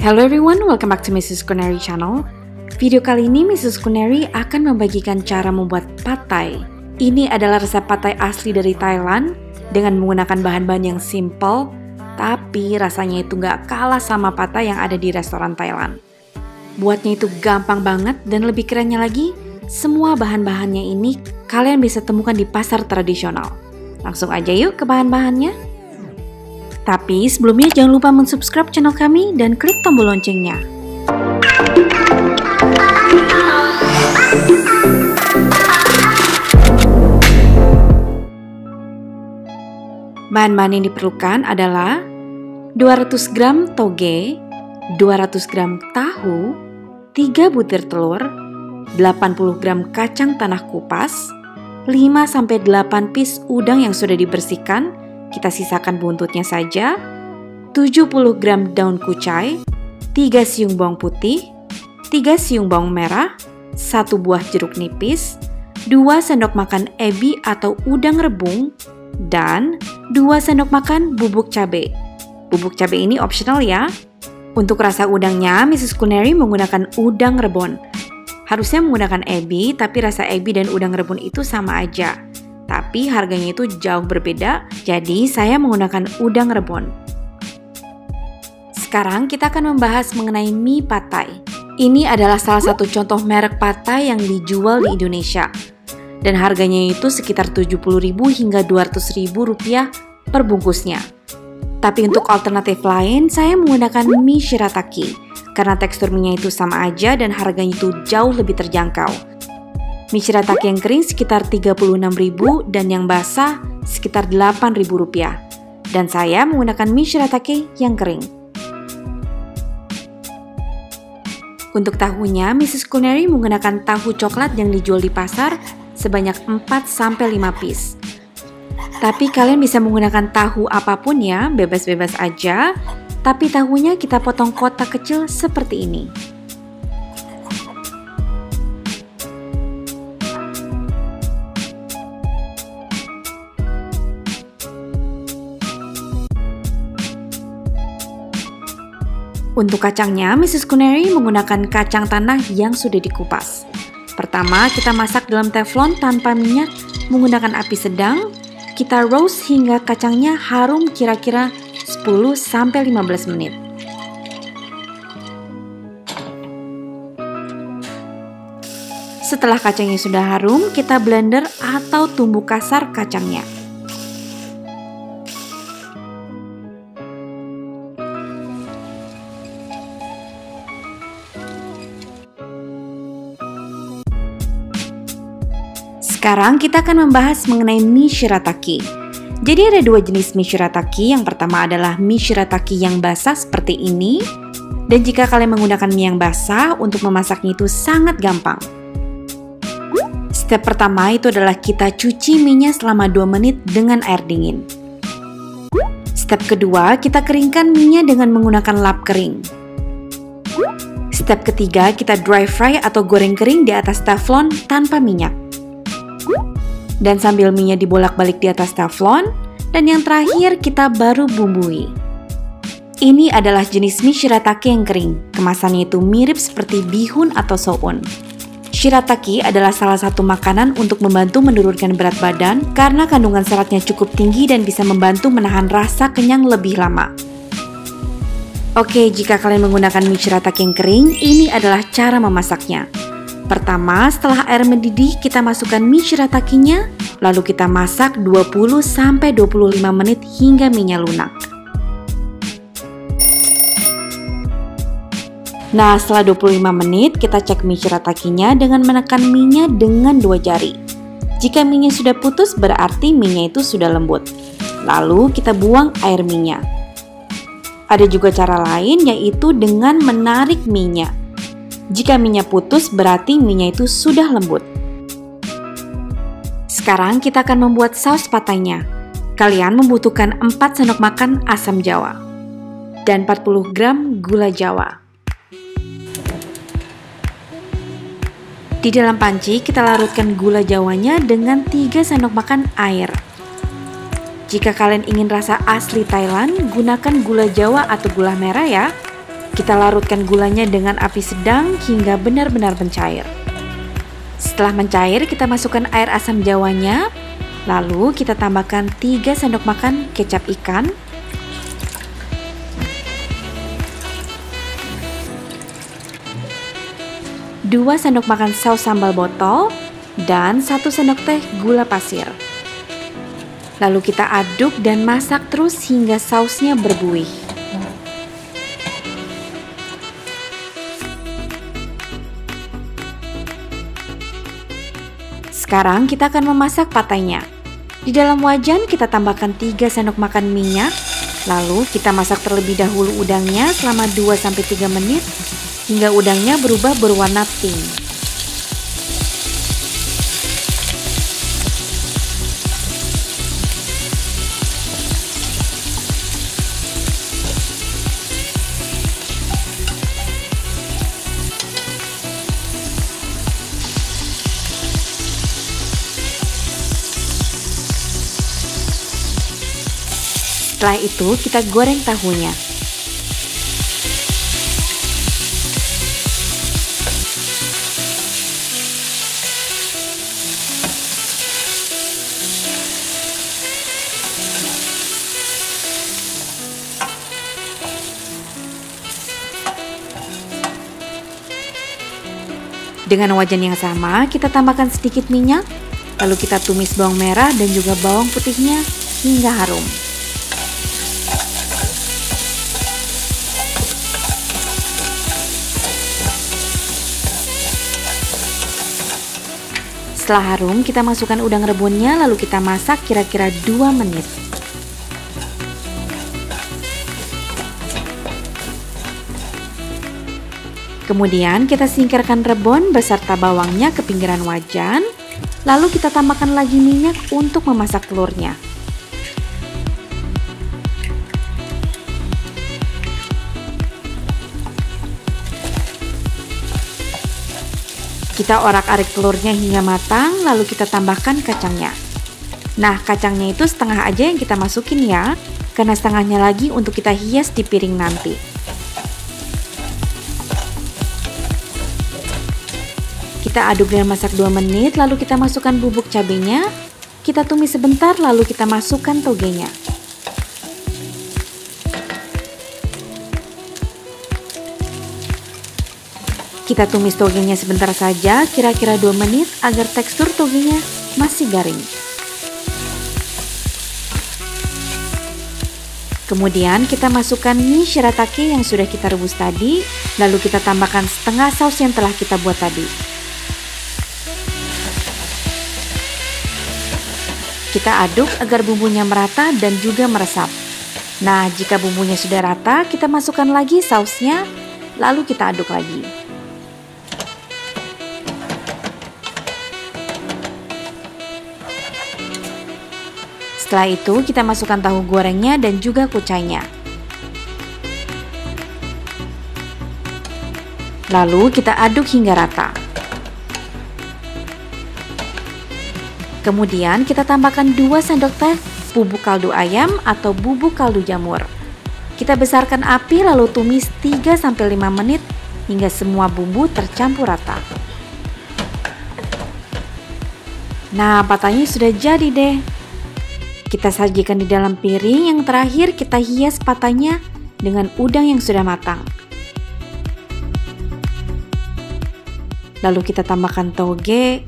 Hello everyone, welcome back to Mrs. Kuneri channel. Video kali ini Mrs. Kuneri akan membagikan cara membuat pad thai. Ini adalah resep pad thai asli dari Thailand dengan menggunakan bahan-bahan yang simple, tapi rasanya itu nggak kalah sama pad thai yang ada di restoran Thailand. Buatnya itu gampang banget dan lebih kerennya lagi, semua bahan-bahannya ini kalian bisa temukan di pasar tradisional. Langsung aja yuk ke bahan-bahannya. Tapi sebelumnya jangan lupa mensubscribe channel kami dan klik tombol loncengnya. Bahan-bahan yang diperlukan adalah 200 gram toge, 200 gram tahu, 3 butir telur, 80 gram kacang tanah kupas, 5-8 piece udang yang sudah dibersihkan, kita sisakan buntutnya saja, 70 gram daun kucai, 3 siung bawang putih, 3 siung bawang merah, 1 buah jeruk nipis, 2 sendok makan ebi atau udang rebung, dan 2 sendok makan bubuk cabai. Bubuk cabai ini optional ya. Untuk rasa udangnya, Mrs. Kuneri menggunakan udang rebon. Harusnya menggunakan ebi, tapi rasa ebi dan udang rebon itu sama aja. Tapi harganya itu jauh berbeda, jadi saya menggunakan udang rebon. Sekarang kita akan membahas mengenai mie pad thai. Ini adalah salah satu contoh merek pad thai yang dijual di Indonesia. Dan harganya itu sekitar 70.000 hingga 200.000 rupiah per bungkusnya. Tapi untuk alternatif lain, saya menggunakan mie shirataki. Karena tekstur mie-nya itu sama aja dan harganya itu jauh lebih terjangkau. Mie shirataki yang kering sekitar 36.000 dan yang basah sekitar 8.000 rupiah. Dan saya menggunakan mie shirataki yang kering. Untuk tahunya, Mrs. Kuneri menggunakan tahu coklat yang dijual di pasar sebanyak 4-5 piece. Tapi kalian bisa menggunakan tahu apapun ya, bebas-bebas aja. Tapi tahunya kita potong kotak kecil seperti ini. Untuk kacangnya, Mrs. Kuneri menggunakan kacang tanah yang sudah dikupas. Pertama, kita masak dalam teflon tanpa minyak menggunakan api sedang. Kita roast hingga kacangnya harum kira-kira 10-15 menit. Setelah kacangnya sudah harum, kita blender atau tumbuk kasar kacangnya. Sekarang kita akan membahas mengenai mie shirataki. Jadi ada dua jenis mie shirataki. Yang pertama adalah mie shirataki yang basah seperti ini. Dan jika kalian menggunakan mie yang basah, untuk memasaknya itu sangat gampang. Step pertama itu adalah kita cuci mie-nya selama 2 menit dengan air dingin. Step kedua, kita keringkan mie-nya dengan menggunakan lap kering. Step ketiga, kita dry fry atau goreng kering di atas teflon tanpa minyak. Dan sambil mie-nya dibolak-balik di atas teflon. Dan yang terakhir kita baru bumbui. Ini adalah jenis mie shirataki yang kering. Kemasannya itu mirip seperti bihun atau soun. Shirataki adalah salah satu makanan untuk membantu menurunkan berat badan karena kandungan seratnya cukup tinggi dan bisa membantu menahan rasa kenyang lebih lama. Oke, jika kalian menggunakan mie shirataki yang kering, ini adalah cara memasaknya. Pertama, setelah air mendidih, kita masukkan mie shiratakinya, lalu kita masak 20-25 menit hingga mie-nya lunak. Nah, setelah 25 menit, kita cek mie shiratakinya dengan menekan mie-nya dengan 2 jari. Jika mie-nya sudah putus, berarti mie-nya itu sudah lembut. Lalu kita buang air mie-nya. Ada juga cara lain, yaitu dengan menarik mie-nya. Jika mie-nya putus, berarti mie-nya itu sudah lembut. Sekarang kita akan membuat saus pad thai-nya. Kalian membutuhkan 4 sendok makan asam jawa dan 40 gram gula jawa. Di dalam panci, kita larutkan gula jawanya dengan 3 sendok makan air. Jika kalian ingin rasa asli Thailand, gunakan gula jawa atau gula merah ya. Kita larutkan gulanya dengan api sedang hingga benar-benar mencair. Setelah mencair, kita masukkan air asam jawanya. Lalu kita tambahkan 3 sendok makan kecap ikan, 2 sendok makan saus sambal botol, dan 1 sendok teh gula pasir. Lalu kita aduk dan masak terus hingga sausnya berbuih. Sekarang kita akan memasak patainya. Di dalam wajan kita tambahkan 3 sendok makan minyak, lalu kita masak terlebih dahulu udangnya selama 2-3 menit hingga udangnya berubah berwarna pink. Setelah itu kita goreng tahunya. Dengan wajan yang sama, kita tambahkan sedikit minyak, lalu kita tumis bawang merah dan juga bawang putihnya hingga harum. Setelah harum, kita masukkan udang rebunnya lalu kita masak kira-kira 2 menit. Kemudian kita singkirkan rebon beserta bawangnya ke pinggiran wajan, lalu kita tambahkan lagi minyak untuk memasak telurnya. Kita orak-arik telurnya hingga matang, lalu kita tambahkan kacangnya. Nah, kacangnya itu setengah aja yang kita masukin ya, karena setengahnya lagi untuk kita hias di piring nanti. Kita aduk dan masak 2 menit, lalu kita masukkan bubuk cabenya. Kita tumis sebentar, lalu kita masukkan togenya. Kita tumis togenya sebentar saja, kira-kira 2 menit agar tekstur togenya masih garing. Kemudian kita masukkan mie shiratake yang sudah kita rebus tadi, lalu kita tambahkan setengah saus yang telah kita buat tadi. Kita aduk agar bumbunya merata dan juga meresap. Nah, jika bumbunya sudah rata, kita masukkan lagi sausnya, lalu kita aduk lagi. Setelah itu kita masukkan tahu gorengnya dan juga kucainya. Lalu kita aduk hingga rata. Kemudian kita tambahkan 2 sendok teh bubuk kaldu ayam atau bubuk kaldu jamur. Kita besarkan api lalu tumis 3-5 menit hingga semua bumbu tercampur rata. Nah, patainya sudah jadi deh. Kita sajikan di dalam piring. Yang terakhir kita hias patainya dengan udang yang sudah matang. Lalu kita tambahkan toge,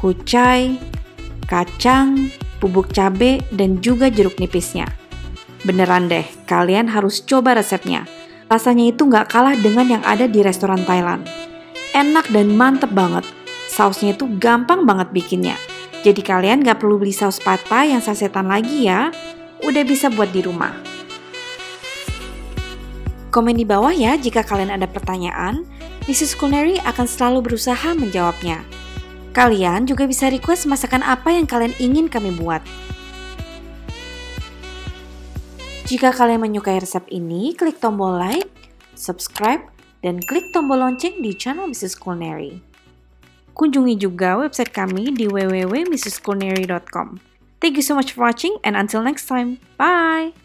kucai, kacang, bubuk cabai, dan juga jeruk nipisnya. Beneran deh, kalian harus coba resepnya. Rasanya itu nggak kalah dengan yang ada di restoran Thailand. Enak dan mantep banget. Sausnya itu gampang banget bikinnya. Jadi kalian nggak perlu beli saus pad thai yang sasetan lagi ya. Udah bisa buat di rumah. Komen di bawah ya jika kalian ada pertanyaan. Mrs. Culinary akan selalu berusaha menjawabnya. Kalian juga bisa request masakan apa yang kalian ingin kami buat. Jika kalian menyukai resep ini, klik tombol like, subscribe, dan klik tombol lonceng di channel Mrs. Culinary. Kunjungi juga website kami di www.mrsculinary.com. Thank you so much for watching and until next time. Bye!